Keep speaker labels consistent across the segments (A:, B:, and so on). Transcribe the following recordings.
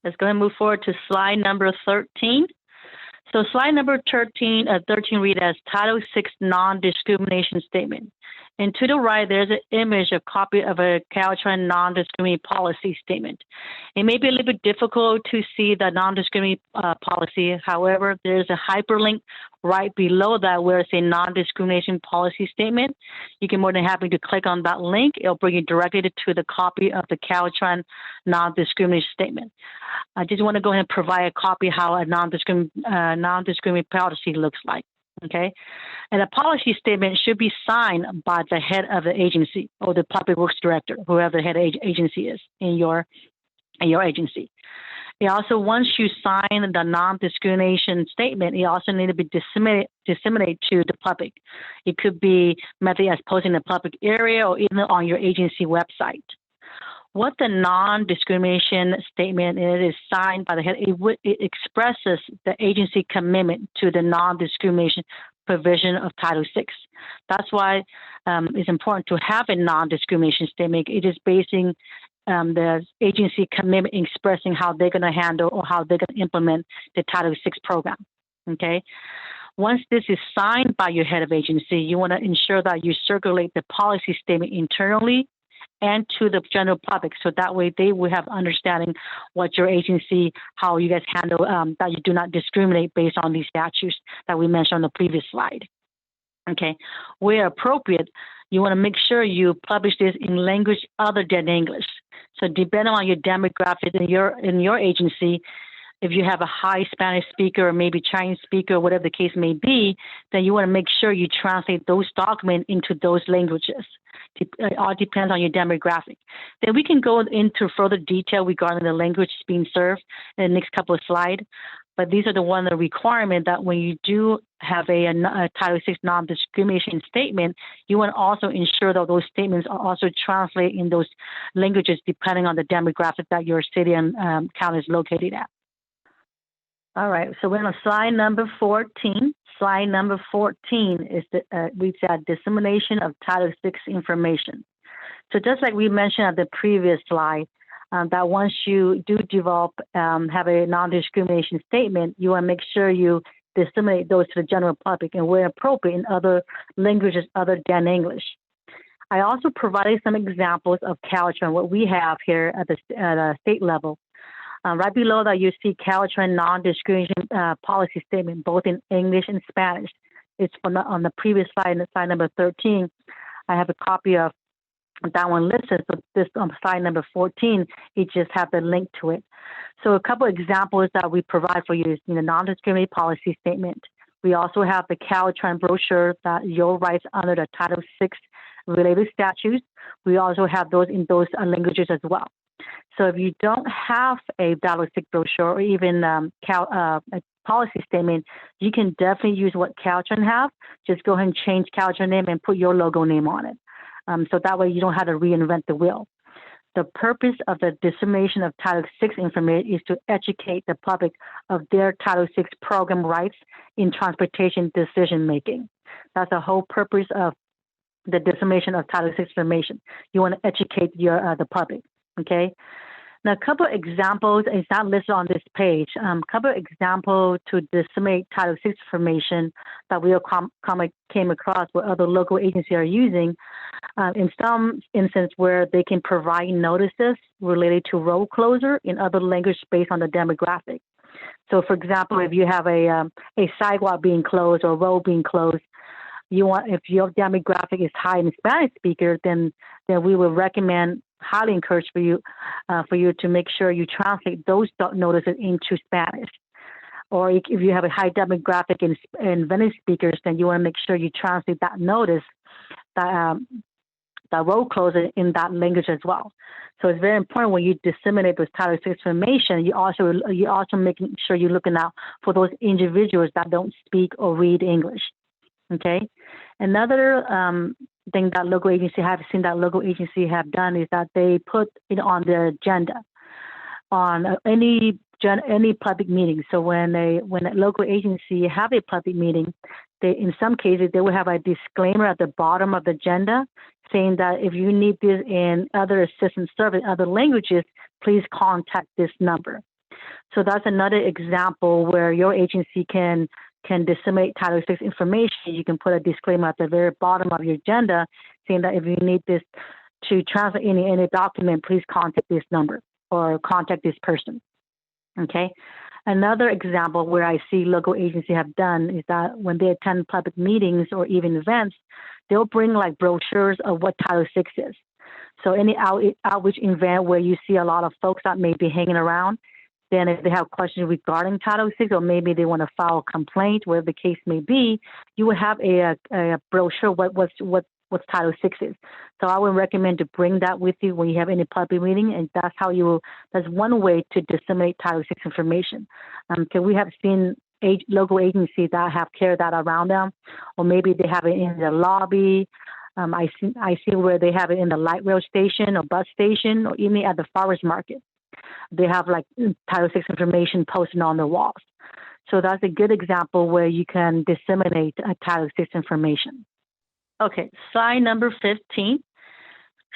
A: Let's go ahead and move forward to slide number 13. So slide number 13 reads as Title VI non-discrimination statement. And to the right, there's an image, a copy of a Caltrans non-discrimination policy statement. It may be a little bit difficult to see the non-discrimination policy. However, there's a hyperlink right below that where it's a non-discrimination policy statement. You can more than happy to click on that link. It'll bring you directly to the copy of the Caltrans non-discrimination statement. I just want to go ahead and provide a copy of how a non-discrimination policy looks like. Okay, and a policy statement should be signed by the head of the agency or the public works director, whoever the head agency is in your agency. It also, once you sign the non-discrimination statement, it also needs to be disseminated to the public. It could be method as posted in the public area or even on your agency website. What the non-discrimination statement is signed by the head. It expresses the agency commitment to the non-discrimination provision of Title VI. That's why it's important to have a non-discrimination statement. It is basing the agency commitment, expressing how they're going to handle or how they're going to implement the Title VI program. Okay. Once this is signed by your head of agency, you want to ensure that you circulate the policy statement internally and to the general public, so that way they will have understanding what your agency, how you guys handle that you do not discriminate based on these statutes that we mentioned on the previous slide. Okay, where appropriate, you want to make sure you publish this in language other than English. So depending on your demographic in your agency, if you have a high Spanish speaker or maybe Chinese speaker, whatever the case may be, then you want to make sure you translate those documents into those languages. It all depends on your demographic. Then we can go into further detail regarding the language being served in the next couple of slides. But these are the requirement that when you do have a Title VI non-discrimination statement, you want to also ensure that those statements are also translated in those languages depending on the demographic that your city and county is located at. All right, so we're on slide number 14. Slide number 14 is we said dissemination of Title VI information. So just like we mentioned at the previous slide, that once you do develop, have a non-discrimination statement, you want to make sure you disseminate those to the general public and where appropriate in other languages other than English. I also provided some examples of Caltrans, what we have here at the state level. Right below that, you see Caltrans non-discrimination policy statement, both in English and Spanish. It's on the previous slide, slide number 13. I have a copy of that one listed. So this on slide number 14, it just have the link to it. So a couple examples that we provide for you is the non-discrimination policy statement. We also have the Caltrans brochure that your rights under the Title VI related statutes. We also have those in those languages as well. So if you don't have a Title VI brochure or even a policy statement, you can definitely use what Caltrans have. Just go ahead and change Caltrans name and put your logo name on it. So that way you don't have to reinvent the wheel. The purpose of the dissemination of Title VI information is to educate the public of their Title VI program rights in transportation decision making. That's the whole purpose of the dissemination of Title VI information. You want to educate the public. Okay. Now, a couple of examples, it's not listed on this page, a couple of examples to disseminate Title VI information that we came across what other local agencies are using. In some instances where they can provide notices related to road closure in other language based on the demographic. So, for example, if you have a sidewalk being closed or road being closed, if your demographic is high in Spanish speaker, then we would recommend, highly encourage for you to make sure you translate those notices into Spanish. Or if you have a high demographic in Spanish speakers, then you want to make sure you translate that notice, that road closure in that language as well. So it's very important when you disseminate this Title VI information, you also making sure you're looking out for those individuals that don't speak or read English. Okay. Another thing that local agency have done is that they put it on their agenda on any public meeting. So when a local agency have a public meeting, in some cases they will have a disclaimer at the bottom of the agenda saying that if you need this in other assistance service, other languages, please contact this number. So that's another example where your agency can disseminate Title VI information. You can put a disclaimer at the very bottom of your agenda saying that if you need this to transfer any document, please contact this number or contact this person. Okay. Another example where I see local agencies have done is that when they attend public meetings or even events, they'll bring like brochures of what Title VI is. So any outreach event where you see a lot of folks that may be hanging around, then if they have questions regarding Title VI, or maybe they want to file a complaint, whatever the case may be, you would have a brochure what Title VI is. So I would recommend to bring that with you when you have any public meeting, and that's one way to disseminate Title VI information. Because we have seen local agencies that have carried that around them, or maybe they have it in the lobby. I see where they have it in the light rail station or bus station, or even at the farmers market. They have like Title VI information posted on the walls. So that's a good example where you can disseminate Title VI information. Okay, slide number 15.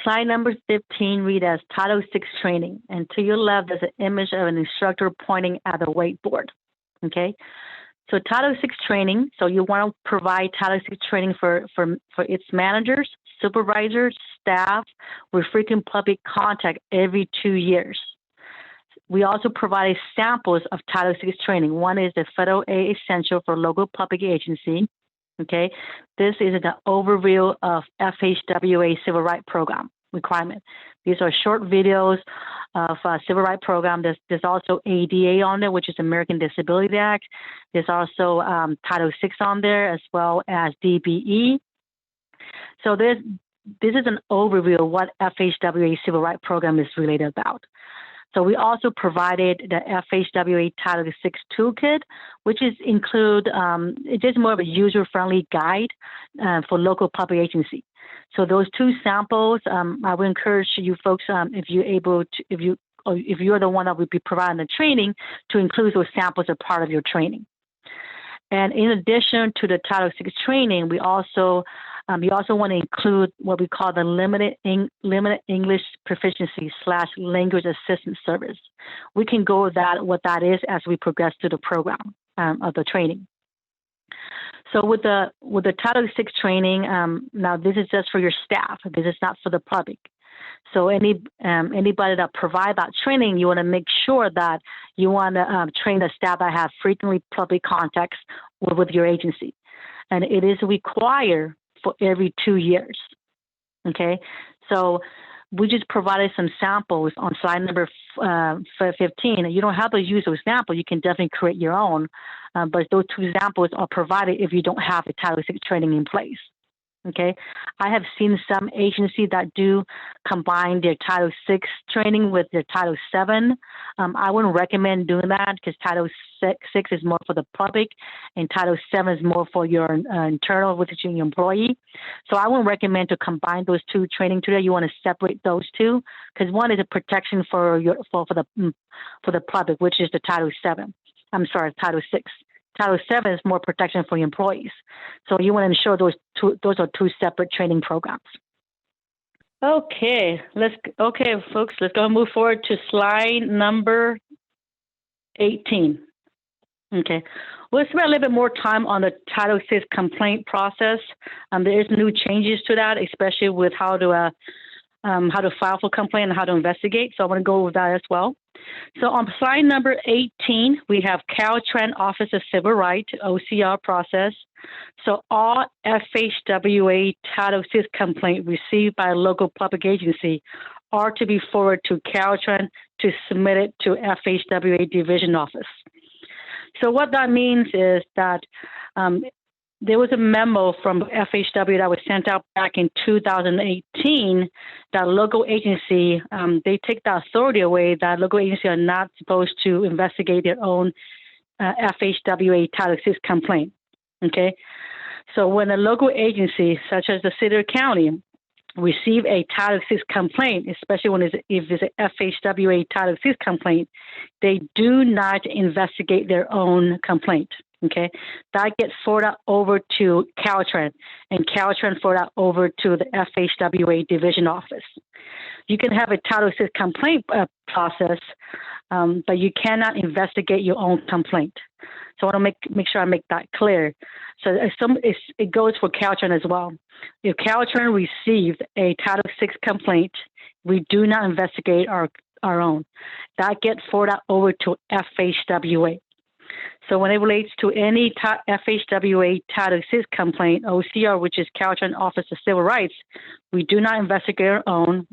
A: Slide number 15 read as Title VI training. And to your left, there's an image of an instructor pointing at a whiteboard. Okay, so Title VI training. So you want to provide Title VI training for its managers, supervisors, staff with frequent public contact every 2 years. We also provide samples of Title VI training. One is the Federal Aid Essential for Local Public Agency. Okay, this is an overview of FHWA Civil Rights Program requirement. These are short videos of Civil Rights Program. There's also ADA on there, which is American Disability Act. There's also Title VI on there, as well as DBE. So this is an overview of what FHWA Civil Rights Program is really about. So we also provided the FHWA Title VI Toolkit, which it's just more of a user-friendly guide for local public agency. So those two samples, I would encourage you folks, if you're the one that would be providing the training, to include those samples as part of your training. And in addition to the Title VI training, we also want to include what we call the limited English proficiency / language assistance service. We can go with what that is as we progress through the program of the training. So with the Title VI training, now this is just for your staff. This is not for the public. So anybody that provide that training, you want to make sure that you want to train the staff that have frequently public contacts with your agency. And it is required for every 2 years. Okay, so we just provided some samples on slide number 15. You don't have to use those samples. You can definitely create your own, but those two samples are provided if you don't have the Title VI training in place. Okay, I have seen some agencies that do combine their Title VI training with their Title VII. I wouldn't recommend doing that because Title VI is more for the public and Title VII is more for your internal, which is your employee. So I wouldn't recommend to combine those two training together. You want to separate those two because one is a protection for the public, which is the Title VII. Title VI. Title VII is more protection for your employees. So you want to ensure those are two separate training programs. Okay, folks, let's go and move forward to slide number 18. Okay, we'll spend a little bit more time on the Title VI complaint process. There is new changes to that, especially with how to file for complaint and how to investigate. So I want to go over that as well. So on slide number 18, we have Caltrans Office of Civil Rights, OCR process. So all FHWA Title VI complaint received by a local public agency are to be forwarded to Caltrans to submit it to FHWA division office. So what that means is that there was a memo from FHWA that was sent out back in 2018 that local agency, they take the authority away that local agencies are not supposed to investigate their own FHWA Title VI complaint, okay? So when a local agency, such as the city or county, receive a Title VI complaint, especially if it's an FHWA Title VI complaint, they do not investigate their own complaint. Okay, that gets forwarded over to Caltrans, and Caltrans forward that over to the FHWA division office. You can have a Title VI complaint process, but you cannot investigate your own complaint. So I want to make sure I make that clear. So it goes for Caltrans as well. If Caltrans received a Title VI complaint, we do not investigate our own. That gets forwarded over to FHWA. So when it relates to any FHWA Title VI complaint, OCR, which is Caltrans Office of Civil Rights, we do not investigate our own,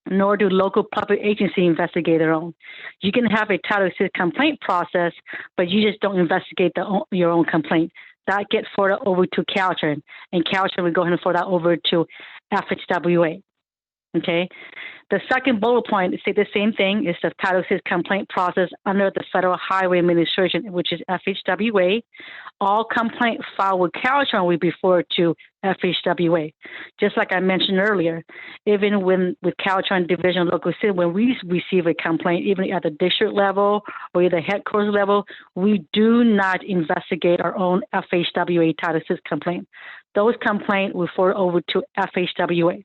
A: nor do local public agency investigate their own. You can have a Title VI complaint process, but you just don't investigate your own complaint. That gets forwarded over to Caltrans, and Caltrans will go ahead and forward that over to FHWA. Okay. The second bullet point say the same thing. Is the Title VI complaint process under the Federal Highway Administration, which is FHWA. All complaint filed with Caltrans will be forwarded to FHWA. Just like I mentioned earlier, even with Caltrans Division Local City, when we receive a complaint, even at the district level or the headquarters level, we do not investigate our own FHWA Title VI complaint. Those complaints will forward over to FHWA.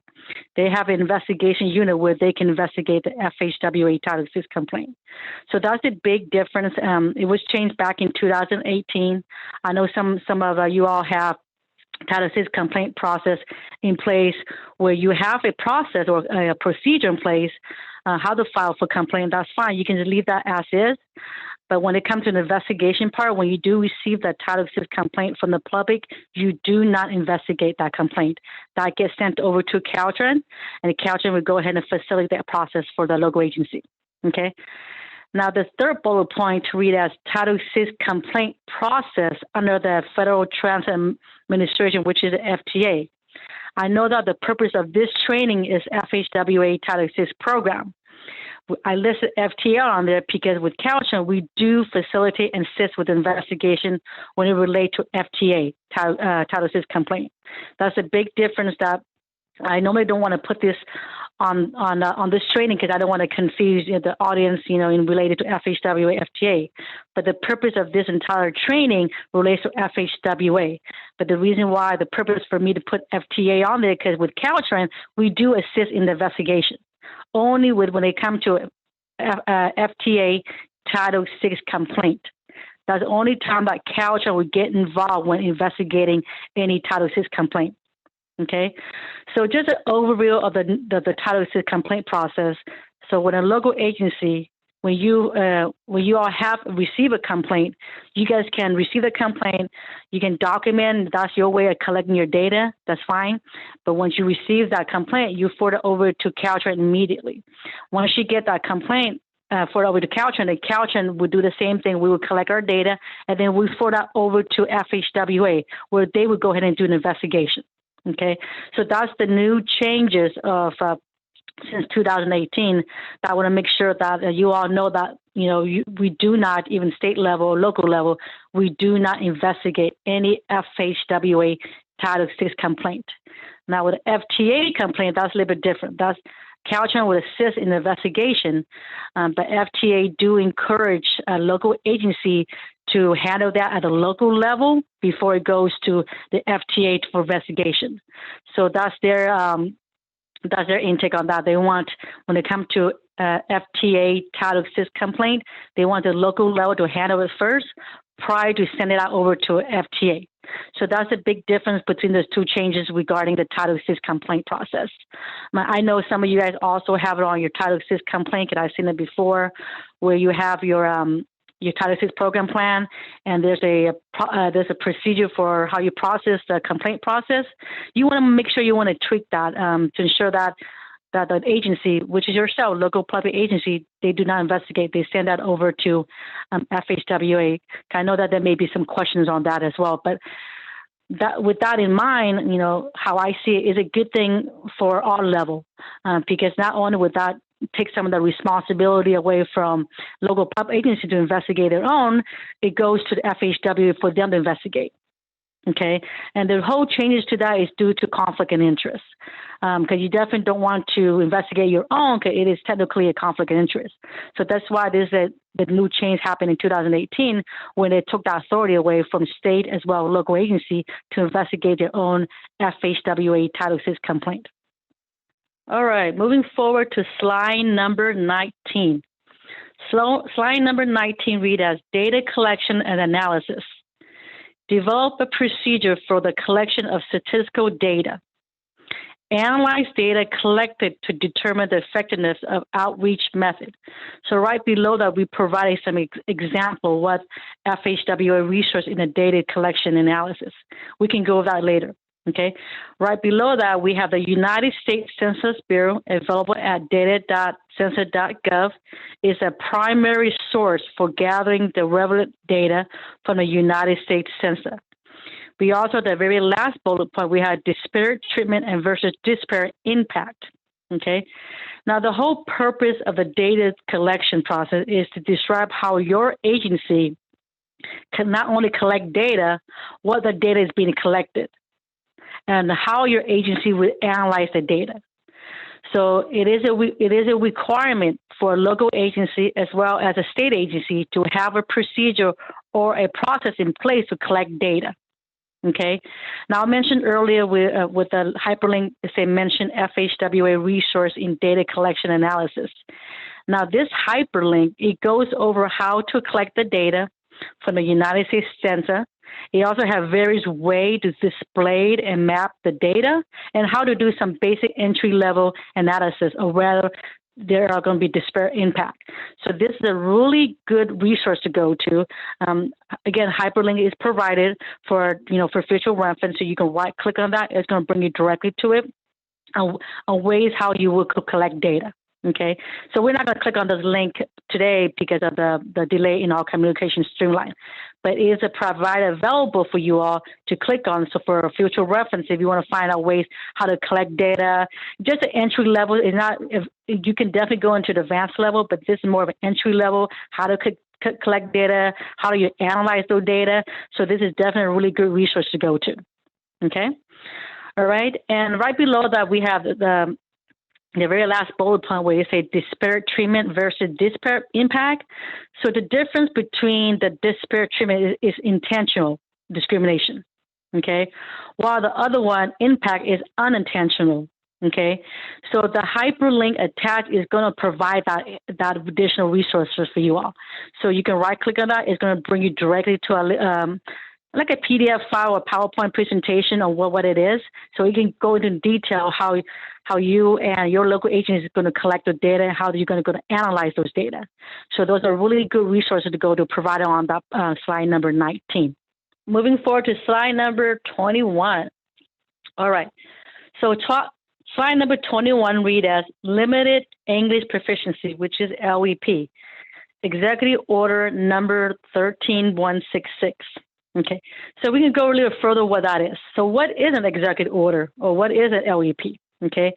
A: They have an investigation unit where they can investigate the FHWA Title VI complaint. So that's a big difference. It was changed back in 2018. I know some of you all have Title VI complaint process in place where you have a process or a procedure in place how to file for complaint. That's fine. You can just leave that as is. But when it comes to the investigation part, when you do receive that Title VI complaint from the public, you do not investigate that complaint. That gets sent over to Caltrans, and Caltrans will go ahead and facilitate that process for the local agency. Okay. Now, the third bullet point to read as Title VI complaint process under the Federal Transit Administration, which is the FTA. I know that the purpose of this training is FHWA Title VI program. I listed FTA on there because with Caltrans, we do facilitate and assist with investigation when it relates to FTA, Title VI complaint. That's a big difference that I normally don't want to put this on this training because I don't want to confuse the audience, in related to FHWA, FTA. But the purpose of this entire training relates to FHWA. But the reason why the purpose for me to put FTA on there because with Caltrans, we do assist in the investigation. Only when they come to FTA Title VI complaint. That's the only time that Caltrans would get involved when investigating any Title VI complaint. Okay, so just an overview of the Title VI complaint process. So when a local agency, when you all have receive a complaint, you guys can receive the complaint. You can document. That's your way of collecting your data. That's fine. But once you receive that complaint, you forward it over to Caltrans immediately. Once you get that complaint forward over to Caltrans, and Caltrans would do the same thing. We will collect our data, and then we forward that over to FHWA, where they would go ahead and do an investigation. Okay, so that's the new changes of since 2018. That I want to make sure that you all know that we do not, even state level, local level, we do not investigate any FHWA Title VI complaint. Now with FTA complaint, that's a little bit different. That's Caltrans will assist in the investigation, but FTA do encourage a local agency to handle that at a local level before it goes to the FTA for investigation. So that's their intake on that. They want, when it comes to FTA Title VI complaint, they want the local level to handle it first prior to sending it out over to FTA. So that's a big difference between those two changes regarding the Title VI complaint process. I know some of you guys also have it on your Title VI complaint, because I've seen it before, where you have your Title VI program plan, and there's a procedure for how you process the complaint process. You want to make sure you want to tweak that to ensure that the agency, which is yourself, local public agency, they do not investigate. They send that over to FHWA. I know that there may be some questions on that as well, but with that in mind, how I see it is a good thing for all level, because not only would that take some of the responsibility away from local public agency to investigate their own, it goes to the FHWA for them to investigate. Okay, and the whole changes to that is due to conflict of interest, because you definitely don't want to investigate your own, because it is technically a conflict of interest. So that's why there's the new change happened in 2018 when they took that authority away from state as well as local agency to investigate their own FHWA Title VI complaint. All right, moving forward to slide number 19. Slide number 19 reads as data collection and analysis. Develop a procedure for the collection of statistical data. Analyze data collected to determine the effectiveness of outreach method. So right below that, we provided some example what FHWA resource in the data collection analysis. We can go over that later. Okay, right below that, we have the United States Census Bureau available at data.census.gov. It's a primary source for gathering the relevant data from the United States Census. We also, the very last bullet point, we had disparate treatment and versus disparate impact. Okay, now the whole purpose of the data collection process is to describe how your agency can not only collect data, what the data is being collected, and how your agency will analyze the data. So it is a requirement for a local agency as well as a state agency to have a procedure or a process in place to collect data. Okay. Now I mentioned earlier with the hyperlink, say mention FHWA resource in data collection analysis. Now this hyperlink, it goes over how to collect the data from the United States Census. It also has various ways to display and map the data and how to do some basic entry-level analysis of whether there are going to be disparate impact. So this is a really good resource to go to. Again, hyperlink is provided for future reference, so you can right-click on that. It's going to bring you directly to it on ways how you will collect data. Okay, so we're not going to click on this link today because of the delay in our communication streamline, but it is a provider available for you all to click on. So for a future reference, if you want to find out ways how to collect data, just the entry level is not, you can definitely go into the advanced level, but this is more of an entry level, how to collect data, how do you analyze those data. So this is definitely a really good resource to go to. Okay, all right, and right below that we have the very last bullet point where you say disparate treatment versus disparate impact. So the difference between the disparate treatment is intentional discrimination, okay? While the other one, impact, is unintentional, okay? So the hyperlink attached is going to provide that additional resources for you all. So you can right-click on that. It's going to bring you directly to like a PDF file or PowerPoint presentation on what it is. So you can go into detail how you and your local agency is going to collect the data and how you're going to analyze those data. So those are really good resources to go to provide on that slide number 19. Moving forward to slide number 21. All right. So slide number 21 read as limited English proficiency, which is LEP, Executive Order number 13166. Okay, so we can go a little further what that is. So what is an executive order or what is an LEP? Okay,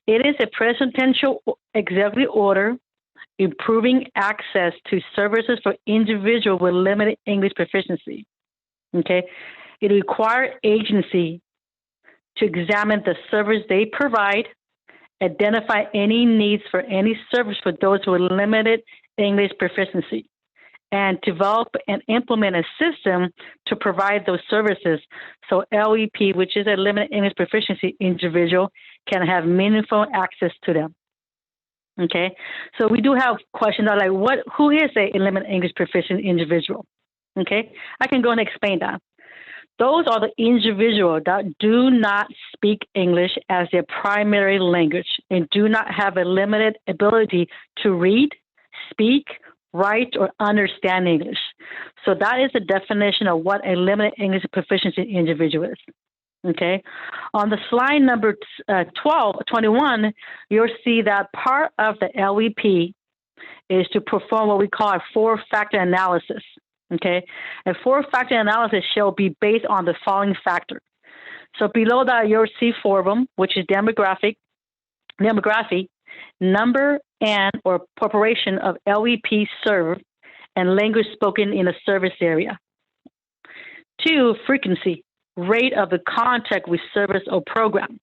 A: it is a presidential executive order improving access to services for individuals with limited English proficiency. Okay, it requires agency to examine the service they provide, identify any needs for any service for those with limited English proficiency, and develop and implement a system to provide those services so LEP, which is a limited English proficiency individual, can have meaningful access to them. Okay, so we do have questions like who is a limited English proficient individual? Okay, I can go and explain that. Those are the individuals that do not speak English as their primary language and do not have a limited ability to read, speak, write, or understand English. So that is the definition of what a limited English proficiency individual is. Okay. On the slide number 21, you'll see that part of the LEP is to perform what we call a four-factor analysis. Okay. A four-factor analysis shall be based on the following factor. So below that, you'll see four of them, which is demography, number and or proportion of LEP served, and language spoken in a service area. 2, frequency. rate of the contact with service or program.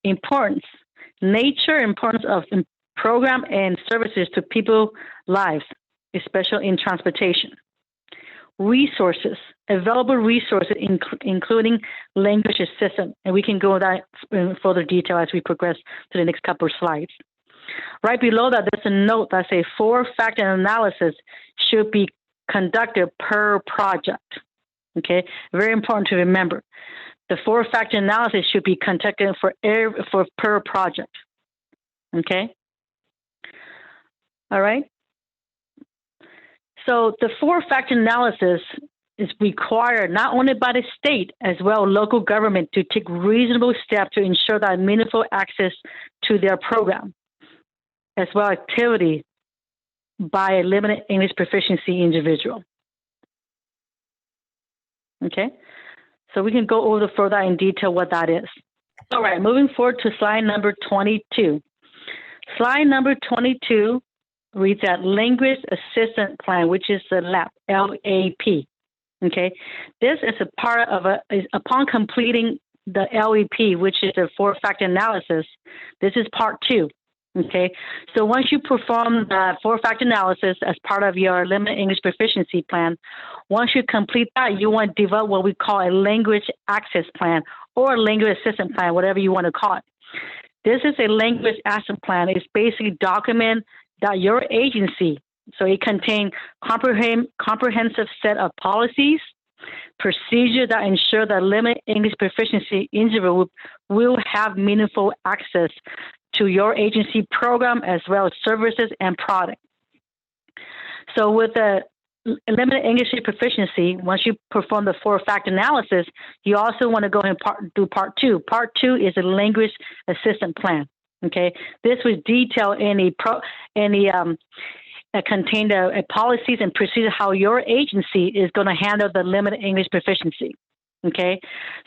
A: Importance, nature, importance of program and services to people's lives, especially in transportation. Resources, available resources, including language assistance, and we can go that in further detail as we progress to the next couple of slides. Right below that, there's a note that says 4-factor analysis should be conducted per project. Okay, very important to remember. The 4-factor analysis should be conducted for per project. Okay. All right. So the 4-factor analysis is required not only by the state as well as local government to take reasonable steps to ensure that meaningful access to their program, as well as activity by a limited English proficiency individual. Okay, so we can go over further in detail what that is. All right, moving forward to slide number 22. Slide number 22 reads that Language Assistance Plan, which is the LAP, LAP. Okay, this is a part of upon completing the LEP, which is a 4-factor analysis. This is part 2. Okay, so once you perform the 4-factor analysis as part of your limited English proficiency plan, once you complete that, you want to develop what we call a language access plan or a language assistance plan, whatever you want to call it. This is a language access plan. It's basically document that your agency, so it contains comprehensive set of policies, procedures that ensure that limited English proficiency individual will have meaningful access to your agency program as well as services and products. So with the limited English proficiency, once you perform the 4-factor analysis, you also want to go and do part 2. Part 2 is a language assistance plan. Okay, this would detail contain the policies and procedures how your agency is going to handle the limited English proficiency. Okay,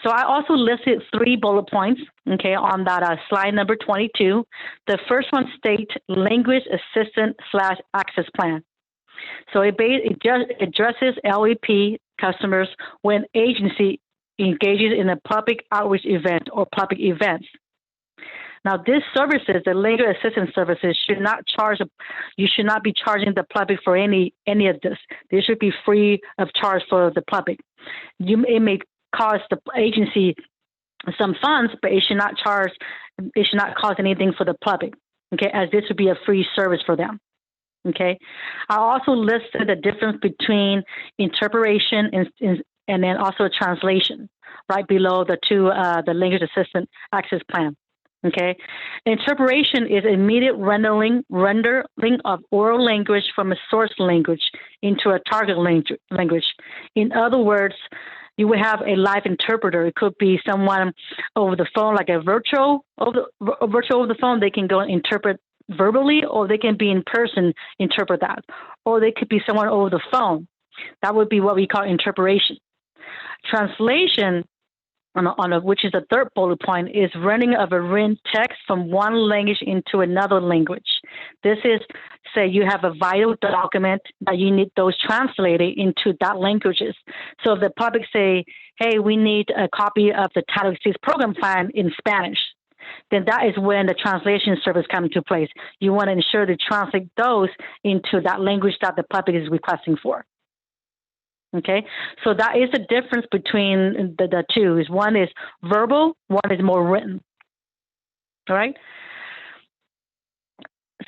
A: so I also listed 3 bullet points, okay, on that slide number 22. The first one states language assistance / access plan. So it just addresses LEP customers when agency engages in a public outreach event or public events. Now, this services, the language assistance services, you should not be charging the public for any of this. They should be free of charge for the public. It may cost the agency some funds, but it should not cost anything for the public, okay, as this would be a free service for them. Okay. I also listed the difference between interpretation and then also translation right below the the language assistance access plan. Okay, interpretation is immediate rendering of oral language from a source language into a target language. In other words, you will have a live interpreter. It could be someone over the phone, like a virtual over the phone. They can go and interpret verbally, or they can be in person, interpret that, or they could be someone over the phone. That would be what we call interpretation. Translation, which is the third bullet point, is running of a written text from one language into another language. This is, say, you have a vital document that you need those translated into that languages. So if the public say, hey, we need a copy of the Title VI program plan in Spanish, then that is when the translation service comes into place. You want to ensure to translate those into that language that the public is requesting for. Okay, so that is the difference between the two. One is verbal, one is more written. All right.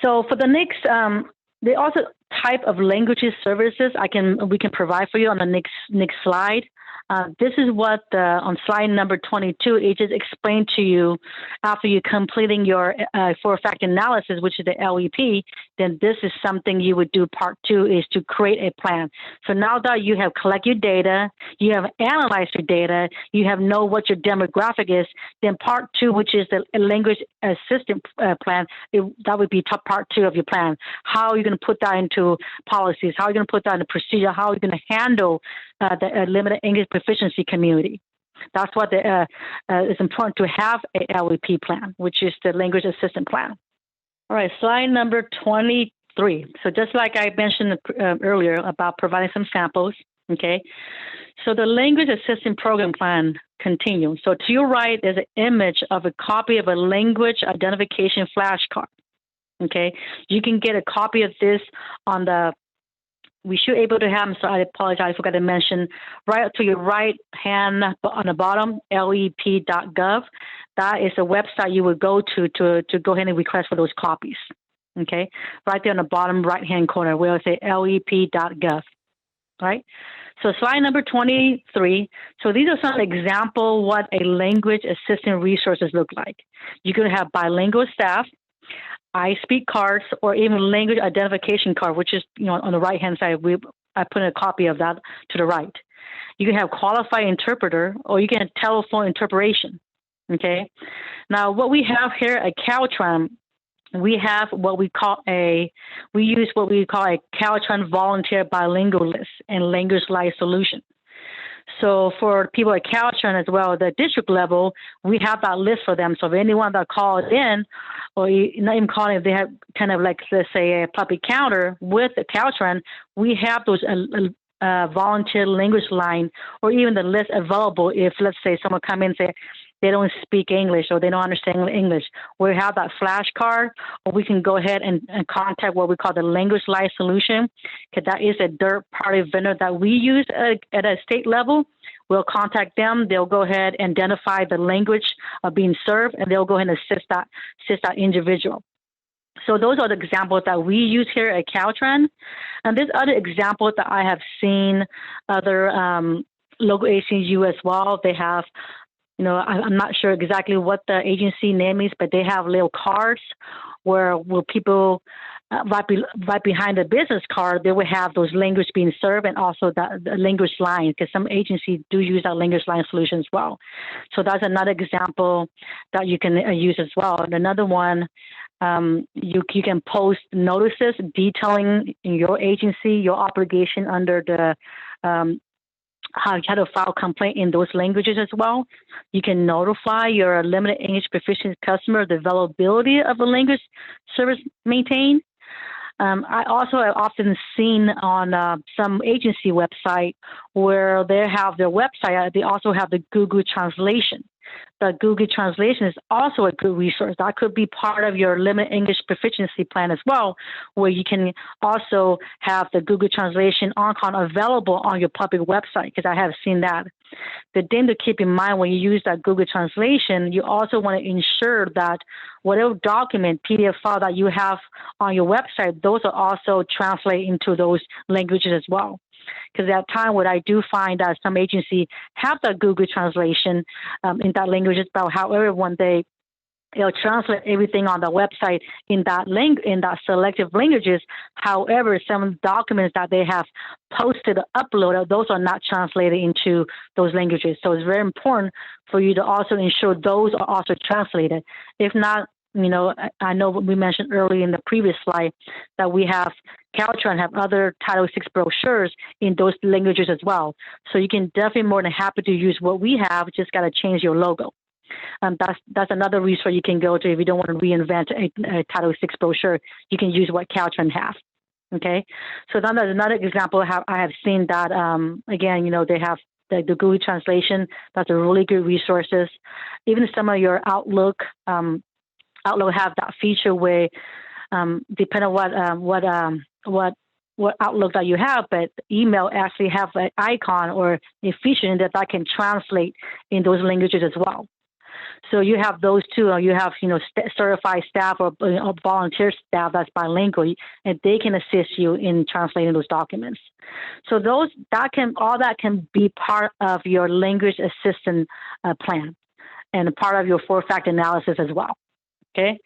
A: So for the next, the also type of languages services we can provide for you on the next slide. This is what on slide number 22, it just explained to you after you completing your 4-factor analysis, which is the LEP, then this is something you would do. Part 2 is to create a plan. So now that you have collected your data, you have analyzed your data, you have know what your demographic is, then part 2, which is the language assistance plan, that would be part 2 of your plan. How are you going to put that into policies? How are you going to put that into procedure? How are you going to handle the limited English proficiency community? That's what it's important to have a LEP plan, which is the language assistance plan. All right, slide number 23. So just like I mentioned earlier about providing some samples, Okay, so the language assistance program plan continues. So to your right, there's an image of a copy of a language identification flashcard. Okay, you can get a copy of this on the, we should able to have, so I apologize, I forgot to mention, right to your right hand on the bottom, lep.gov. That is a website you would go to go ahead and request for those copies. Okay, right there on the bottom right-hand corner, where it say lep.gov. Right? So slide number 23. So these are some example what a language assistant resources look like. You could have bilingual staff, I speak cards, or even language identification card, which is, you know, on the right-hand side. I put in a copy of that to the right. You can have qualified interpreter, or you can have telephone interpretation. Okay. Now, what we have here at Caltrans, we have what we call a Caltrans volunteer bilingual list and language life solution. So for people at Caltrans as well, the district level, we have that list for them. So if anyone that calls in, or not even calling, if they have kind of like, let's say, a public counter with the Caltrans, we have those volunteer language line, or even the list available if, let's say, someone come in and say, they don't speak English or they don't understand English. We have that flashcard, or we can go ahead and contact what we call the language life solution, because that is a third-party vendor that we use at a state level. We'll contact them. They'll go ahead and identify the language being served, and they'll go ahead and assist that individual. So those are the examples that we use here at Caltrans. And there's other examples that I have seen other local agencies use as well. They have, you know, I'm not sure exactly what the agency name is, but they have little cards where people, right behind the business card, they will have those language being served, and also the language line, because some agencies do use that language line solution as well. So that's another example that you can use as well. And another one, you can post notices detailing in your agency your obligation under the how to file complaint in those languages as well. You can notify your limited English proficient customer the availability of a language service maintained. I also have often seen on some agency website where they have their website, they also have the Google Translation. The Google Translation is also a good resource. That could be part of your limited English proficiency plan as well, where you can also have the Google Translation icon available on your public website, because I have seen that. The thing to keep in mind when you use that Google Translation, you also want to ensure that whatever document, PDF file that you have on your website, those are also translated into those languages as well. Because at time what I do find that some agencies have the Google Translation in that language, but however, when they'll translate everything on the website in that selective languages. However, some documents that they have posted or uploaded, those are not translated into those languages. So it's very important for you to also ensure those are also translated. If not, you know, I know we mentioned earlier in the previous slide that we have Caltrans have other Title VI brochures in those languages as well. So you can definitely more than happy to use what we have, just got to change your logo. That's another resource you can go to if you don't want to reinvent a Title VI brochure. You can use what Caltrans have. Okay, so then there's another example I have seen that, again, you know, they have the Google Translation. That's a really good resources. Even some of your Outlook have that feature where, depending on what Outlook that you have, but email actually have an icon or a feature in that can translate in those languages as well. So you have those two, or you have, you know, certified staff or volunteer staff that's bilingual, and they can assist you in translating those documents. So all that can be part of your language assistant plan and part of your 4-factor analysis as well. Okay.